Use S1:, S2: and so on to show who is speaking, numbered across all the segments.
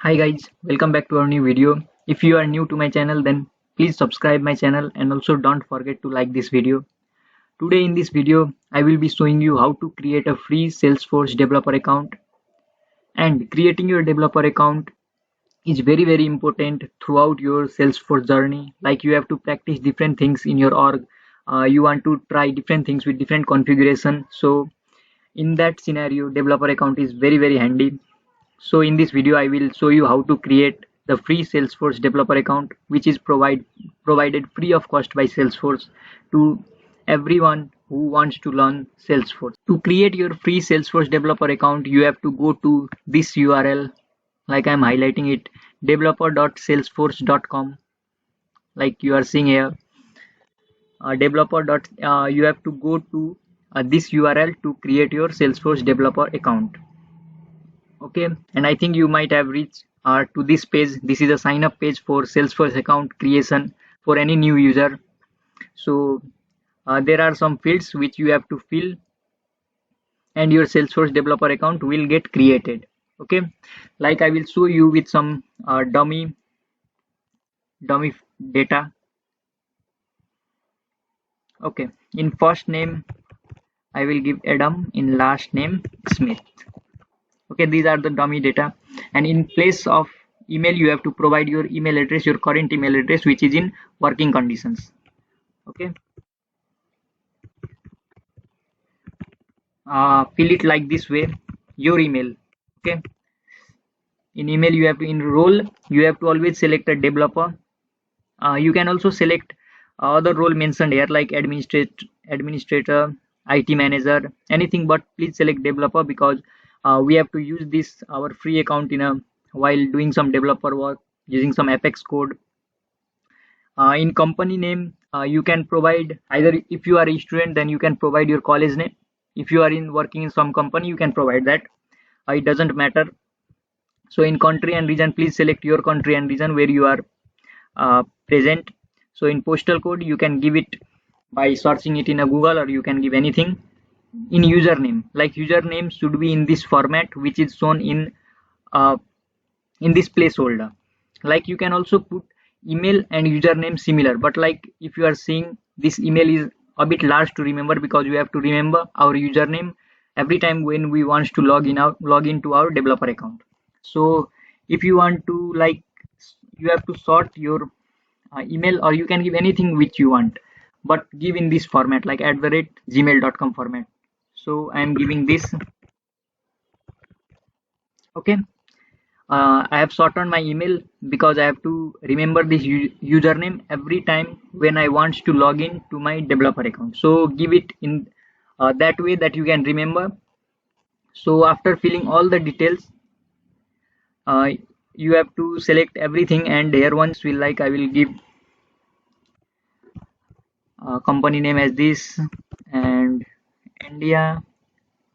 S1: Hi guys, welcome back to our new video. If you are new to my channel, then please subscribe my channel and also don't forget to like this video. Today in this video, I will be showing you how to create a free Salesforce developer account. And creating your developer account is very important throughout your Salesforce journey. Like you have to practice different things in your org. You want to try different things with different configuration. So in that scenario, developer account is very handy. So in this video, I will show you how to create the free Salesforce developer account, which is provided free of cost by Salesforce to everyone who wants to learn Salesforce. To create your free Salesforce developer account, you have to go to this URL, like I'm highlighting it, developer.salesforce.com, like you are seeing here. You have to go to this URL to create your Salesforce developer account. Okay, and I think you might have reached to this page. This is a sign up page for Salesforce account creation for any new user. So there are some fields which you have to fill and your Salesforce developer account will get created. Okay, like I will show you with some dummy data. Okay, in first name I will give Adam, in last name Smith. Okay, these are the dummy data, and in place of email you have to provide your email address, your current email address, which is in working conditions. Okay, fill it like this way, your email. Okay, in email you have to, in role you have to always select a developer. You can also select other role mentioned here like administrator, IT manager, anything, but please select developer because we have to use this our free account while doing some developer work using some Apex code. In company name, you can provide either, if you are a student then you can provide your college name. If you are working in some company, you can provide that. It doesn't matter. So in country and region, please select your country and region where you are present. So in postal code, you can give it by searching it in a Google, or you can give anything. In username, like username should be in this format which is shown in this placeholder. Like you can also put email and username similar, but like if you are seeing this email is a bit large to remember because you have to remember our username every time when we want to log into our developer account. So if you want to, like, you have to sort your email, or you can give anything which you want, but give in this format like @gmail.com format. So I am giving this. Okay, I have sorted my email because I have to remember this username every time when I want to log in to my developer account. So give it in that way that you can remember. So after filling all the details, you have to select everything, and here once will, like, I will give company name as this and India,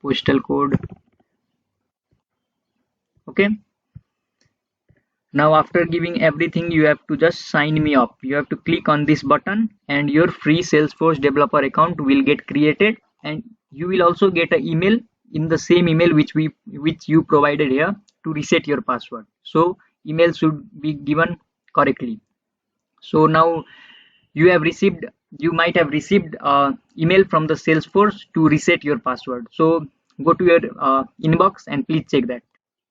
S1: postal code. Okay, now after giving everything, you have to just sign me up. You have to click on this button and your free Salesforce developer account will get created, and you will also get an email in the same email which you provided here to reset your password. So email should be given correctly. So now you might have received email from the Salesforce to reset your password. So go to your inbox and please check that.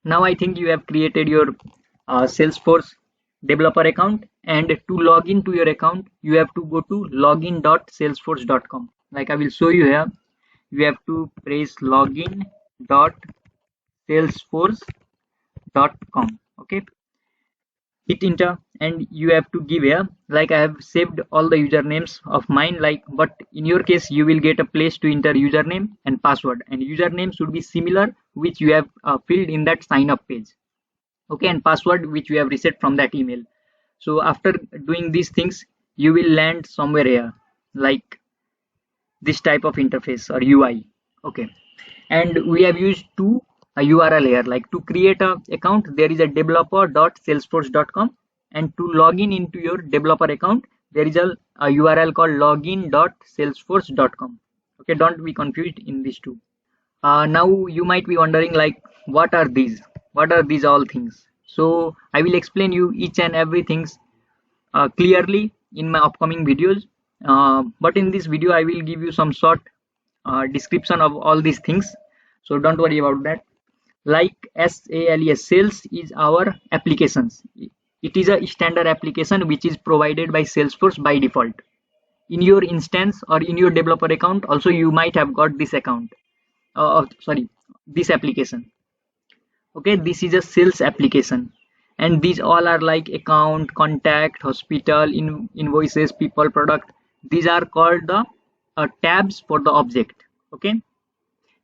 S1: Now I think you have created your Salesforce developer account, and to log into your account you have to go to login.salesforce.com. like I will show you here. You have to press login.salesforce.com. okay, hit enter, and you have to give here, like I have saved all the usernames of mine, like, but in your case you will get a place to enter username and password, and username should be similar which you have filled in that sign up page. Okay, and password which you have reset from that email. So after doing these things, you will land somewhere here like this type of interface or UI. Okay, and we have used two URL here. Like to create a account, there is a developer.salesforce.com, and to log in into your developer account, there is a URL called login.salesforce.com. okay, don't be confused in these two. Now you might be wondering, like, what are these all things? So I will explain you each and everything clearly in my upcoming videos, but in this video I will give you some short description of all these things, so don't worry about that. Like SALES, sales is our applications. It is a standard application which is provided by Salesforce by default. In your instance or in your developer account also you might have got this account, sorry, this application. Okay, this is a sales application, and these all are like account, contact, hospital, invoices, people, product. These are called the tabs for the object. Okay,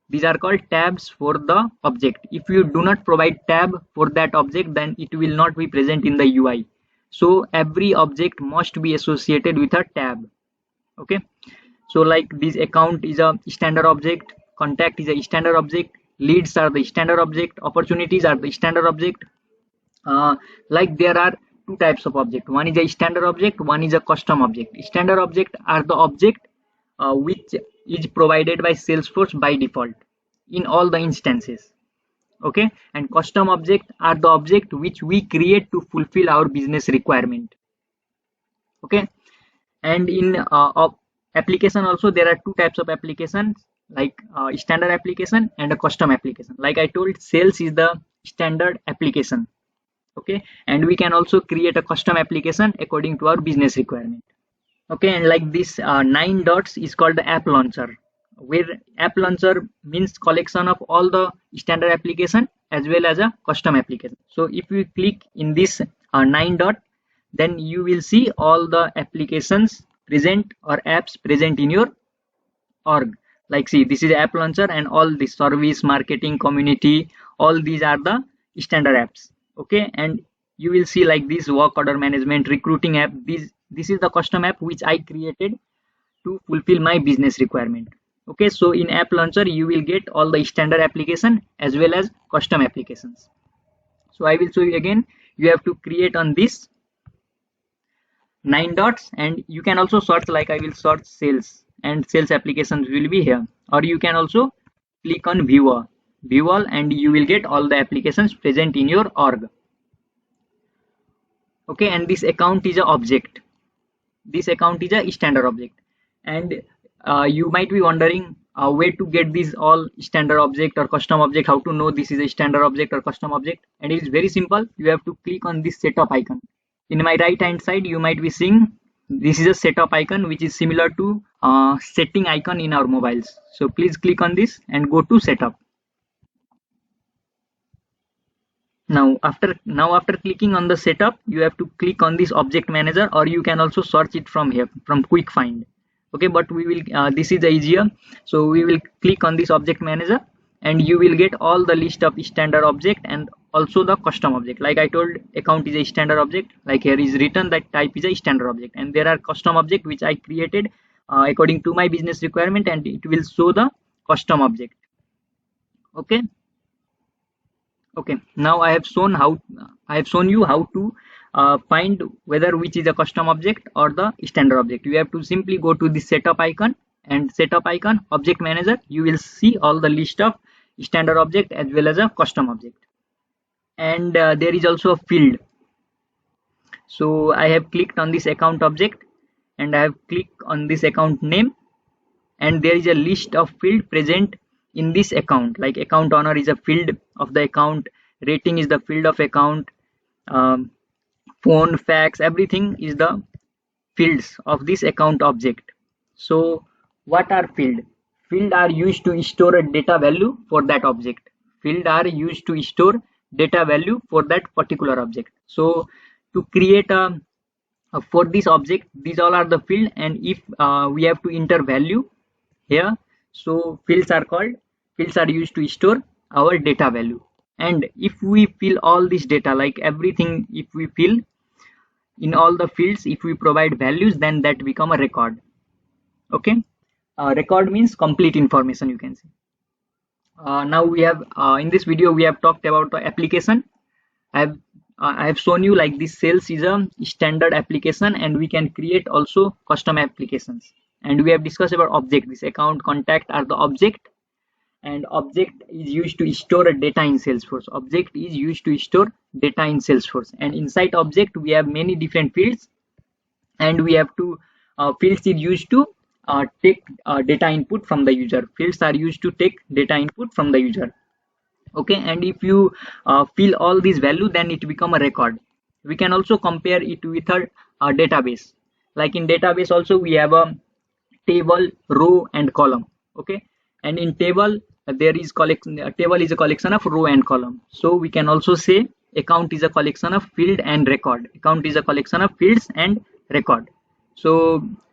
S1: these are called tabs for the object. If you do not provide tab for that object, then it will not be present in the UI. So every object must be associated with a tab. Okay, so like this account is a standard object, contact is a standard object, leads are the standard object, opportunities are the standard object. Like there are two types of object. One is a standard object, one is a custom object. Standard object are the object which is provided by Salesforce by default in all the instances. Okay, and custom object are the object which we create to fulfill our business requirement. Okay, and in application also there are two types of applications, like standard application and a custom application. Like I told, sales is the standard application. Okay, and we can also create a custom application according to our business requirement. Okay, and like this 9 dots is called the app launcher, where app launcher means collection of all the standard application as well as a custom application. So if you click in this 9 dot, then you will see all the applications present or apps present in your org. Like see, this is app launcher and all the service, marketing, community, all these are the standard apps. Okay, and you will see like this work order management, recruiting app. This is the custom app which I created to fulfill my business requirement. Okay, so in app launcher you will get all the standard application as well as custom applications. So I will show you again. You have to create on this 9 dots, and you can also search, like I will search sales, and sales applications will be here, or you can also click on view all, and you will get all the applications present in your org. Okay, and this account is an object. This account is a standard object, and you might be wondering where to get these all standard object or custom object, how to know this is a standard object or custom object. And it is very simple. You have to click on this setup icon. In my right hand side you might be seeing this is a setup icon which is similar to setting icon in our mobiles. So please click on this and go to setup. Now after clicking on the setup, you have to click on this object manager, or you can also search it from here from quick find. Okay, but we will this is easier, so we will click on this object manager, and you will get all the list of standard object and also the custom object. Like I told, account is a standard object, like here is written that type is a standard object, and there are custom object which I created according to my business requirement, and it will show the custom object. Okay, now I have shown you how to find whether which is a custom object or the standard object. You have to simply go to the setup icon, and setup icon, object manager, you will see all the list of standard object as well as a custom object. And there is also a field. So I have clicked on this account object, and I have clicked on this account name, and there is a list of field present in this account. Like account owner is a field of the account, rating is the field of account, phone, fax, everything is the fields of this account object. So what are field? Field are used to store a data value for that object. Field are used to store data value for that particular object. So to create a for this object, these all are the field, and if we have to enter value here, so fields are used to store our data value. And if we fill all this data, like everything, if we fill in all the fields, if we provide values, then that become a record. Okay, record means complete information, you can say. Now we have in this video we have talked about the application. I have shown you like this sales is a standard application, and we can create also custom applications. And we have discussed about object. This account, contact are the object, and object is used to store data in Salesforce. Object is used to store data in Salesforce, and inside object we have many different fields, and we have to fields is used to take data input from the user. Fields are used to take data input from the user. Okay, and if you fill all these value, then it become a record. We can also compare it with a database. Like in database also we have a table, row and column. Okay, and in table there is collection. Table is a collection of row and column. So we can also say account is a collection of field and record. Account is a collection of fields and record. So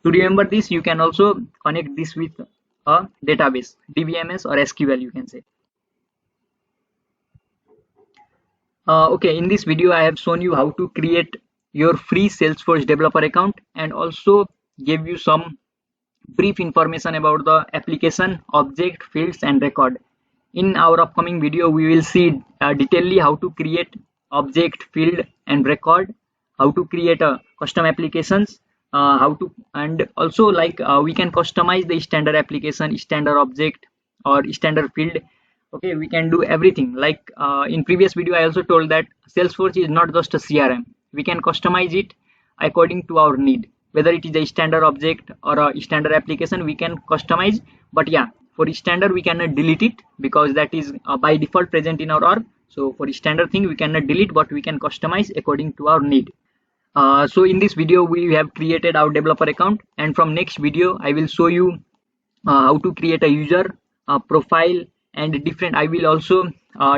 S1: to remember this, you can also connect this with a database, DBMS or SQL, you can say. Okay, in this video I have shown you how to create your free Salesforce developer account, and also give you some brief information about the application, object, fields and record. In our upcoming video we will see detailedly how to create object, field and record, how to create custom applications, how to, and also like we can customize the standard application, standard object or standard field. Okay, we can do everything. Like in previous video I also told that Salesforce is not just a CRM. We can customize it according to our need, whether it is a standard object or a standard application we can customize. But yeah, for standard we cannot delete it because that is by default present in our org. So for standard thing we cannot delete, but we can customize according to our need. So in this video we have created our developer account, and from next video I will show you how to create a user profile and different. I will also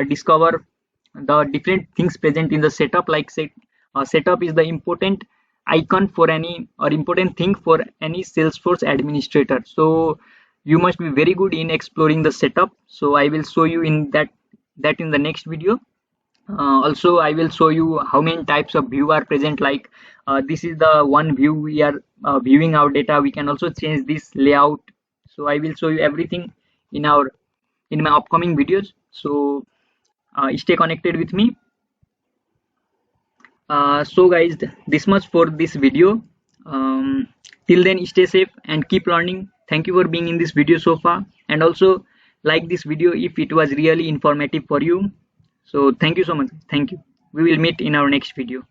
S1: discover the different things present in the setup. Like setup is the important icon for any, or important thing for any Salesforce administrator. So you must be very good in exploring the setup. So I will show you in that in the next video. Also I will show you how many types of view are present. Like this is the one view we are viewing our data. We can also change this layout. So I will show you everything in my upcoming videos. So stay connected with me. So guys, this much for this video. Till then, stay safe and keep learning. Thank you for being in this video so far, and also like this video if it was really informative for you. So thank you so much. Thank you. We will meet in our next video.